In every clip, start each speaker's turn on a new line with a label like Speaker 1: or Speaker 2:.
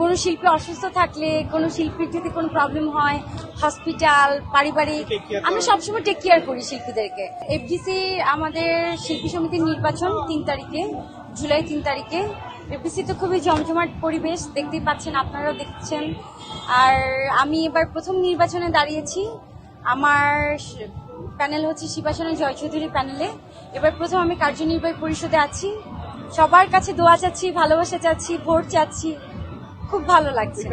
Speaker 1: কোনো শিল্পী অসুস্থ থাকলে, কোনো শিল্পীর যদি কোনো প্রবলেম হয়, হসপিটাল, পারিবারিক, আমরা সবসময় টেক কেয়ার করি শিল্পীদেরকে। এফডিসি আমাদের শিল্পী সমিতির নির্বাচন 3 তারিখে, জুলাই 3 তারিখে। এফডিসি তো খুবই জমজমাট পরিবেশ, দেখতেই পাচ্ছেন, আপনারাও দেখছেন। আর আমি এবার প্রথম নির্বাচনে দাঁড়িয়েছি। আমার প্যানেল হচ্ছে শিবাসনের জয় চৌধুরী প্যানেলে। এবার প্রথম আমি কার্যনির্বাহী পরিষদে আছি। সবার কাছে দোয়া চাচ্ছি, ভালোবাসা চাচ্ছি, ভোট চাচ্ছি। খুব ভালো লাগছে।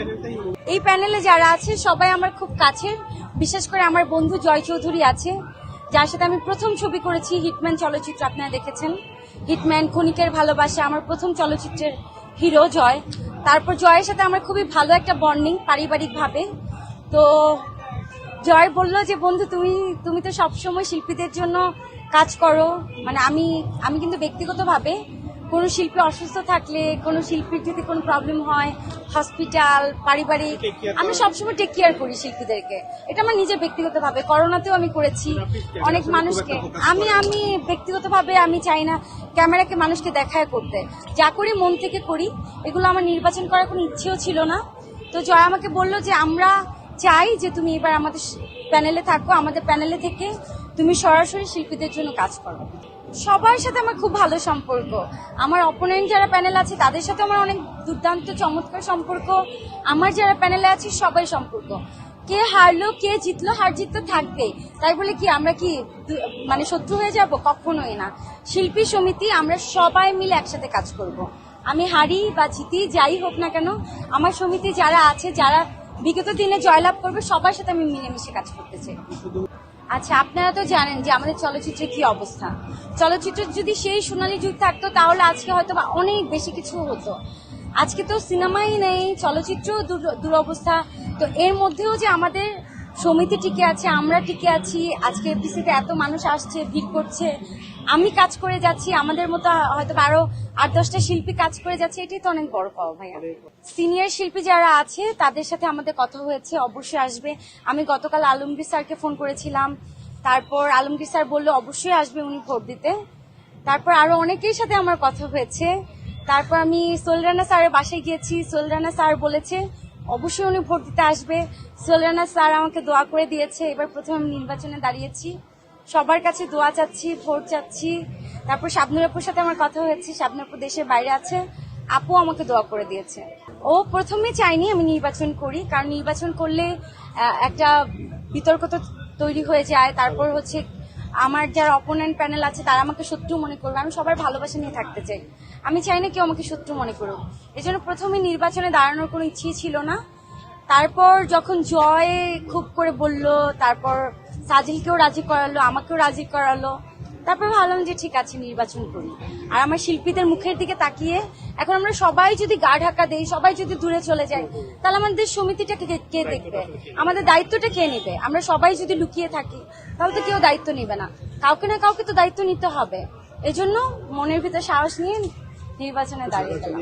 Speaker 1: এই প্যানেলে যারা আছে সবাই আমার খুব কাছের, বিশেষ করে আমার বন্ধু জয় চৌধুরী আছে, যার সাথে আমি প্রথম ছবি করেছি হিটম্যান চলচ্চিত্র, আপনারা দেখেছেন। হিটম্যান, ক্ষণিকের ভালোবাসা, আমার প্রথম চলচ্চিত্রের হিরো জয়। তারপর জয়ের সাথে আমার খুবই ভালো একটা বন্ডিং পারিবারিকভাবে। তো জয় বললো যে বন্ধু তুমি তো সবসময় শিল্পীদের জন্য কাজ করো, মানে আমি কিন্তু ব্যক্তিগতভাবে কোনো শিল্পী অসুস্থ থাকলে, কোনো শিল্পীর যদি কোনো প্রবলেম হয়, হসপিটাল, পারিবারিক, আমরা সবসময় টেক কেয়ার করি শিল্পীদেরকে। এটা আমার নিজের ব্যক্তিগতভাবে, করোনাতেও আমি করেছি অনেক মানুষকে। আমি ব্যক্তিগতভাবে আমি চাই না ক্যামেরাকে মানুষকে দেখায় করতে, যা করি মন থেকে করি। এগুলো আমার নির্বাচন করার কোনো ইচ্ছেও ছিল না। তো জয় আমাকে বললো যে আমরা চাই যে তুমি এবার আমাদের প্যানেলে থাকো, আমাদের প্যানেলে থেকে তুমি সরাসরি শিল্পীদের জন্য কাজ করো। সবার সাথে আমার খুব ভালো সম্পর্ক। আমার অপোনেন্ট যারা প্যানেল আছে তাদের সাথে আমার অনেক দুর্দান্ত চমৎকার সম্পর্ক। আমার যারা প্যানেলে আছে সবাই সম্পর্ক। কে হারলো কে জিতলো, হার জিত তো থাকবেই। তাই বলে কি আমরা কি মানে শত্রু হয়ে যাব? কখনোই না। শিল্পী সমিতি আমরা সবাই মিলে একসাথে কাজ করব। আমি হারি বা জিতি যাই হোক না কেন, আমার সমিতি যারা আছে, যারা বিগত দিনে জয়লাভ করবে, সবার সাথে আমি মিলেমিশে কাজ করতে চাই। আচ্ছা, আপনারা তো জানেন যে আমাদের চলচ্চিত্রের কি অবস্থা। চলচ্চিত্র যদি সেই সোনালী যুগ থাকতো তাহলে আজকে হয়তো অনেক বেশি কিছু হতো। আজকে তো সিনেমাই নেই, চলচ্চিত্র দুরবস্থা। তো এর মধ্যেও যে আমাদের সমিতি টিকে আছে, আমরা টিকে আছি, আজকে এফডিসিতে এত মানুষ আসছে, ভিড় করছে, আমি কাজ করে যাচ্ছি, আমাদের মতো হয়তো আরো 8-10টা শিল্পী কাজ করে যাচ্ছে, এটাই তো অনেক বড় পাওয়া ভাইয়া। সিনিয়র শিল্পী যারা আছে তাদের সাথে আমাদের কথা হয়েছে, অবশ্যই আসবে। আমি গতকাল আলমগীর স্যারকে ফোন করেছিলাম, তারপর আলমগীর স্যার বললো অবশ্যই আসবে উনি ভোট দিতে। তারপর আরো অনেকের সাথে আমার কথা হয়েছে। তারপর আমি সোহেল রানা স্যারের বাসায় গিয়েছি, সোহেল রানা স্যার বলেছে অবশ্যই উনি ভোট দিতে আসবে। সোহেল রানা স্যার আমাকে দোয়া করে দিয়েছে। এবার প্রথম আমি নির্বাচনে দাঁড়িয়েছি, সবার কাছে দোয়া চাচ্ছি, ভোট চাচ্ছি। তারপর শাবনুর আপুর সাথে আমার কথা হয়েছে, শাবনুর আপু দেশের বাইরে আছে, আপু আমাকে দোয়া করে দিয়েছে। ও প্রথমে চাইনি আমি নির্বাচন করি, কারণ নির্বাচন করলে একটা বিতর্ক তো তৈরি হয়ে যায়। তারপর হচ্ছে আমার যারা অপোনেন্ট প্যানেল আছে তারা আমাকে শত্রু মনে করবে। আমি সবার ভালোবাসা নিয়ে থাকতে চাই, আমি চাই না কেউ আমাকে শত্রু মনে করুক। এই জন্য প্রথমে নির্বাচনে দাঁড়ানোর কোনো ইচ্ছেই ছিল না। তারপর যখন জয় খুব করে বললো, তারপর সাজিলকেও রাজি করালো, আমাকেও রাজি করালো, তারপর ভাবলাম যে ঠিক আছে নির্বাচন করি। আর আমার শিল্পীদের মুখের দিকে তাকিয়ে এখন আমরা সবাই যদি গা ঢাকা দেই, সবাই যদি দূরে চলে যাই, তাহলে আমাদের সমিতিটা কে দেখবে, আমাদের দায়িত্বটা কে নেবে? আমরা সবাই যদি লুকিয়ে থাকি তাহলে তো কেউ দায়িত্ব নেবে না। কাউকে না কাউকে তো দায়িত্ব নিতে হবে। এজন্য মনের ভিতরে সাহস নিয়ে নির্বাচনে দাঁড়িয়ে গেলাম।